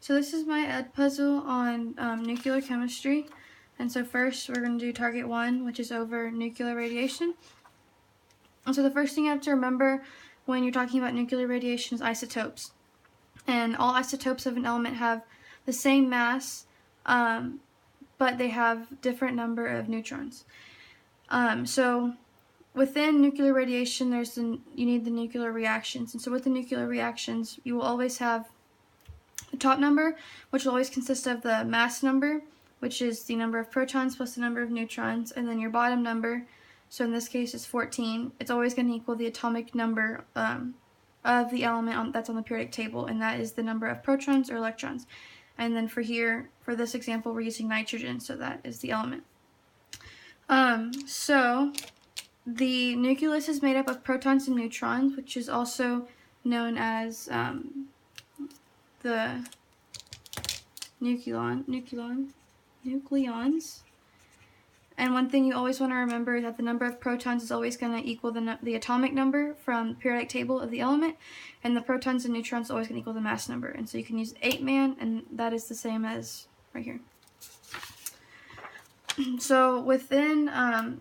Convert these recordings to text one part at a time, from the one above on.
So this is my edpuzzle on nuclear chemistry. And so first we're going to do target 1, which is over nuclear radiation. And so the first thing you have to remember when you're talking about nuclear radiation is isotopes. And all isotopes of an element have the same mass, but they have different number of neutrons. So within nuclear radiation, you need the nuclear reactions. And so with the nuclear reactions, you will always have the top number, which will always consist of the mass number, which is the number of protons plus the number of neutrons, and then your bottom number, so in this case it's 14, it's always going to equal the atomic number of the element that's on the periodic table, and that is the number of protons or electrons. And then for this example, we're using nitrogen, so that is the element. So the nucleus is made up of protons and neutrons, which is also known as the nucleons. And one thing you always want to remember is that the number of protons is always going to equal the atomic number from the periodic table of the element, and the protons and neutrons are always going to equal the mass number. And so you can use 8-man, and that is the same as right here. So within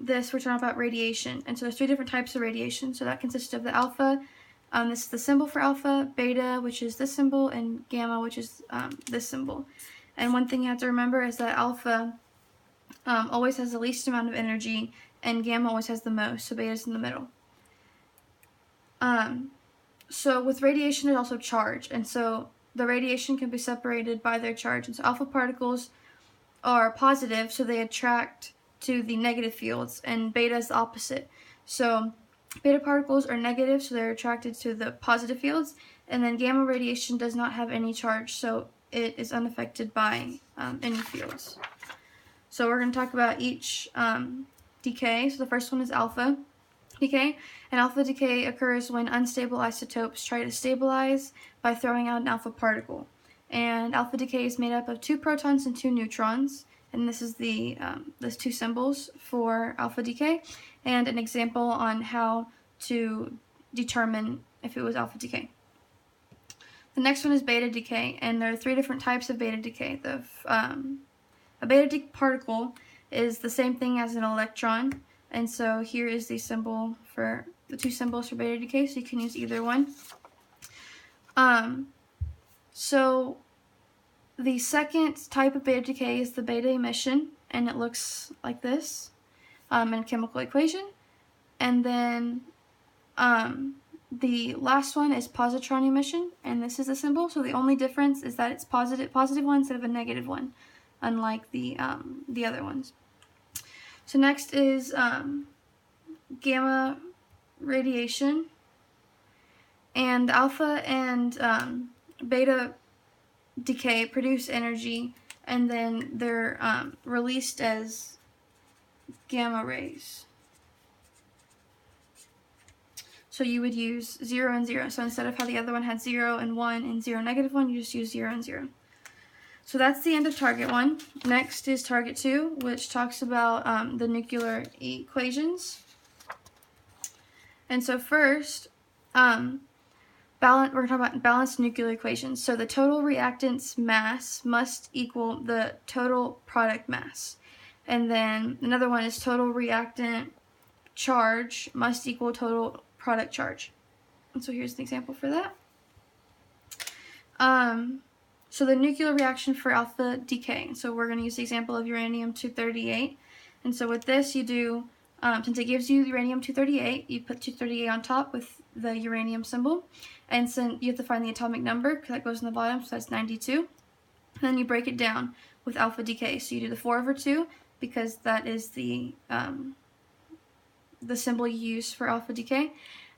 this, we're talking about radiation. And so there's 3 different types of radiation. So that consists of the alpha. This is the symbol for alpha, beta, which is this symbol, and gamma, which is this symbol. And one thing you have to remember is that alpha always has the least amount of energy, and gamma always has the most, so beta is in the middle. So with radiation, there's also charge, and so the radiation can be separated by their charge. And so alpha particles are positive, so they attract to the negative fields, and beta is the opposite. So beta particles are negative, so they're attracted to the positive fields, and then gamma radiation does not have any charge, so it is unaffected by any fields. So we're going to talk about each decay. So the first one is alpha decay, and alpha decay occurs when unstable isotopes try to stabilize by throwing out an alpha particle. And alpha decay is made up of 2 protons and 2 neutrons, and this is those 2 symbols for alpha decay, and an example on how to determine if it was alpha decay. The next one is beta decay, and there are 3 different types of beta decay. A beta particle is the same thing as an electron, and so here is the 2 symbols for beta decay, so you can use either one. So the second type of beta decay is the beta emission, and it looks like this in a chemical equation. And then the last one is positron emission, and this is the symbol. So the only difference is that it's positive one instead of a negative one, unlike the other ones. So next is gamma radiation, and alpha and beta decay produce energy, and then they're released as gamma rays. So you would use 0 and 0. So instead of how the other one had 0 and 1 and 0 negative 1, you just use 0 and 0. So that's the end of target 1. Next is target 2, which talks about the nuclear equations. And so first, we're going to talk about balanced nuclear equations. So the total reactant's mass must equal the total product mass. And then another one is total reactant charge must equal total product charge. And so here's an example for that. So the nuclear reaction for alpha decay. So we're going to use the example of uranium-238. And so with this, you do, since it gives you uranium-238, you put 238 on top with the uranium symbol. And so you have to find the atomic number, because that goes in the bottom, so that's 92. And then you break it down with alpha decay. So you do the 4/2, because that is the symbol you use for alpha decay.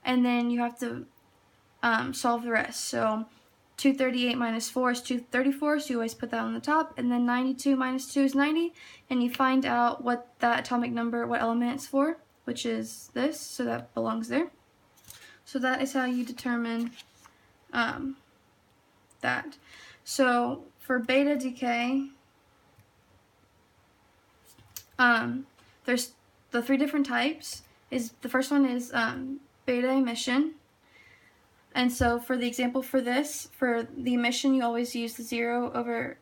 And then you have to solve the rest. So 238 minus 4 is 234, so you always put that on the top, and then 92 minus 2 is 90, and you find out what that atomic number, what element it's for, which is this, so that belongs there. So that is how you determine that. So for beta decay, there's the 3 different types. The first one is beta emission. And so for the example for this, for the emission, you always use the 0 over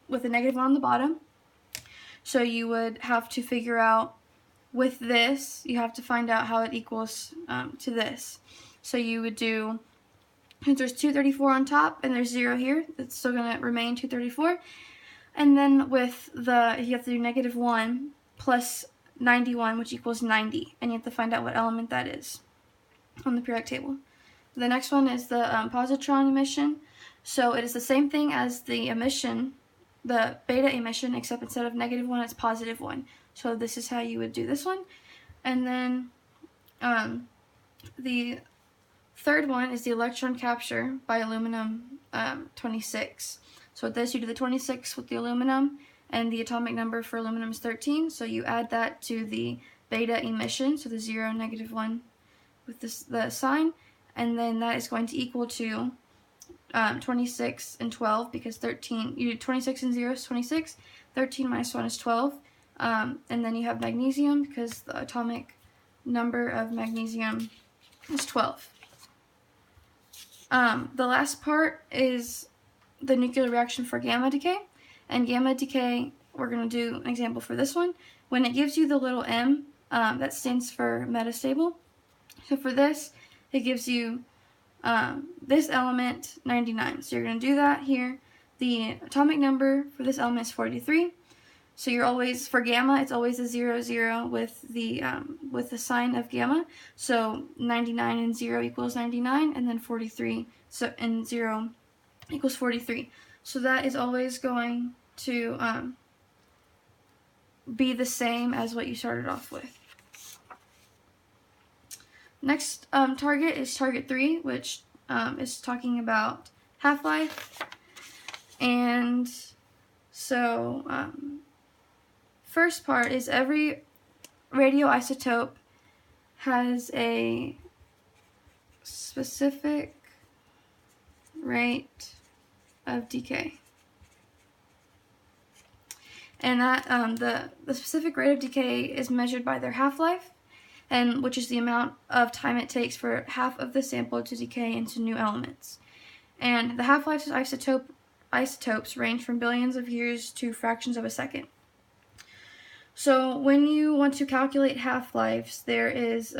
with a negative 1 on the bottom. So you would have to figure out with this, you have to find out how it equals to this. So you would do, since there's 234 on top and there's 0 here, it's still going to remain 234. And then with the, you have to do negative 1 plus 91, which equals 90. And you have to find out what element that is on the periodic table. The next one is the positron emission. So it is the same thing as the emission, the beta emission, except instead of negative 1, it's positive 1. So this is how you would do this one. And then the third one is the electron capture by aluminum 26. So with this, you do the 26 with the aluminum, and the atomic number for aluminum is 13. So you add that to the beta emission, so the 0, negative 1 with this, the sign, and then that is going to equal to 26 and 12, because 13, you do 26 and 0 is 26, 13 minus 1 is 12, and then you have magnesium, because the atomic number of magnesium is 12. The last part is the nuclear reaction for gamma decay, and gamma decay, we're going to do an example for this one. When it gives you the little m, that stands for metastable. So for this, it gives you this element 99. So you're going to do that here. The atomic number for this element is 43. So you're always, for gamma, it's always a 0, 0 with the sign of gamma. So 99 and 0 equals 99, and then 43 and 0 equals 43. So that is always going to be the same as what you started off with. Next target is target 3, which is talking about half-life. And so first part is every radioisotope has a specific rate of decay. And that the specific rate of decay is measured by their half-life, and which is the amount of time it takes for half of the sample to decay into new elements. And the half-lives of isotopes range from billions of years to fractions of a second. So when you want to calculate half-lives, there is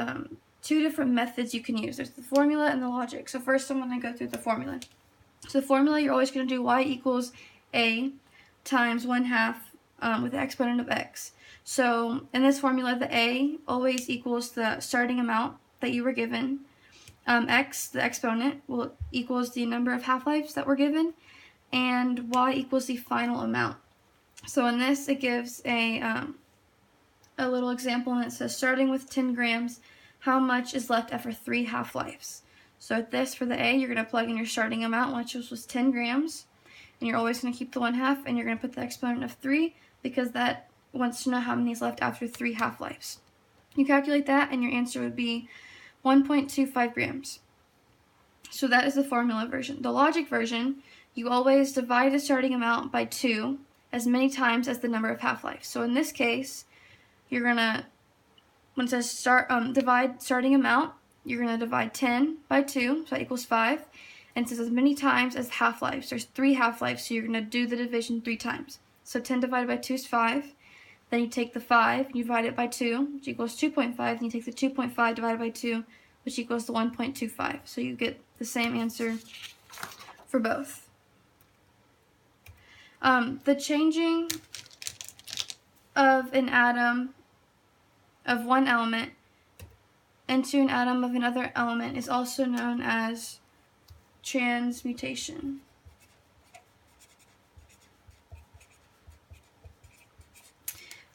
2 different methods you can use. There's the formula and the logic. So first I'm going to go through the formula. So the formula, you're always going to do y equals a times 1/2 with the exponent of x. So in this formula, the a always equals the starting amount that you were given. X, the exponent, equals the number of half-lives that were given, and y equals the final amount. So in this, it gives a little example, and it says, starting with 10 grams, how much is left after 3 half-lives? So at this, for the a, you're going to plug in your starting amount, which was 10 grams, and you're always going to keep the 1/2, and you're going to put the exponent of 3, because that wants to know how many is left after 3 half-lives. You calculate that, and your answer would be 1.25 grams. So that is the formula version. The logic version, you always divide the starting amount by 2 as many times as the number of half-lives. So in this case, you're going to, when it says divide starting amount, you're going to divide 10 by 2, so that equals 5. And it says as many times as half-lives. There's 3 half-lives, so you're going to do the division 3 times. So 10 divided by 2 is 5. Then you take the 5, and you divide it by 2, which equals 2.5. Then you take the 2.5 divided by 2, which equals the 1.25. So you get the same answer for both. The changing of an atom of one element into an atom of another element is also known as transmutation.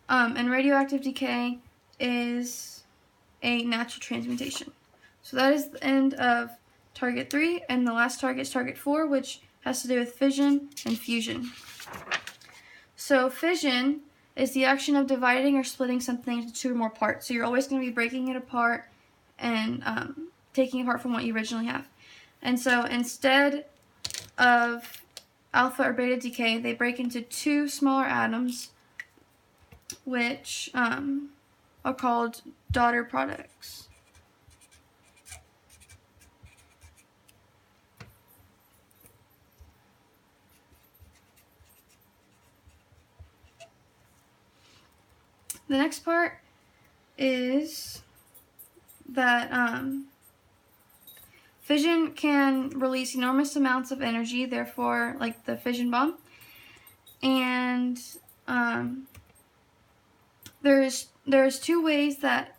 And radioactive decay is a natural transmutation. So that is the end of target 3, and the last target is target 4, which has to do with fission and fusion. So fission is the action of dividing or splitting something into 2 or more parts. So you're always going to be breaking it apart and taking apart from what you originally have. And so instead of alpha or beta decay, they break into 2 smaller atoms, which are called daughter products. The next part is that fission can release enormous amounts of energy, therefore, like the fission bomb. And there's two ways that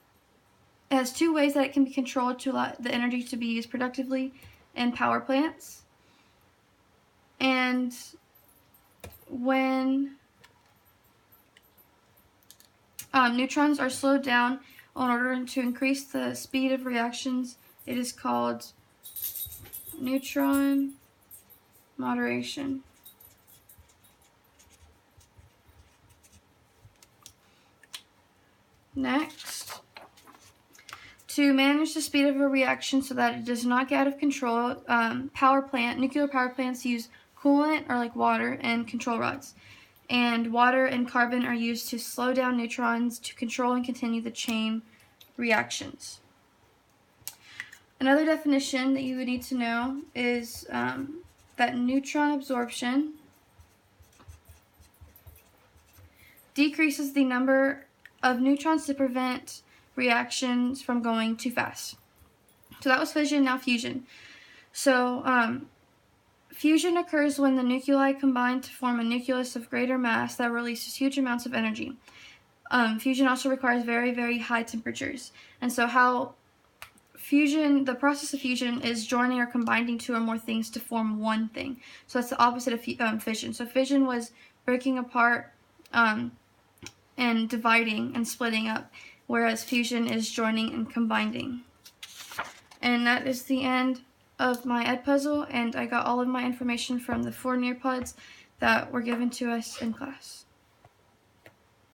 it can be controlled to allow the energy to be used productively in power plants. And when neutrons are slowed down in order to increase the speed of reactions, it is called neutron moderation. Next, to manage the speed of a reaction so that it does not get out of control, nuclear power plants use coolant or like water and control rods. And water and carbon are used to slow down neutrons to control and continue the chain reactions. Another definition that you would need to know is that neutron absorption decreases the number of neutrons to prevent reactions from going too fast. So that was fission, now fusion. So fusion occurs when the nuclei combine to form a nucleus of greater mass that releases huge amounts of energy. Fusion also requires very, very high temperatures. And so the process of fusion is joining or combining two or more things to form one thing. So that's the opposite of fission. So fission was breaking apart and dividing and splitting up, whereas fusion is joining and combining. And that is the end of my edpuzzle, and I got all of my information from the 4 Nearpods that were given to us in class.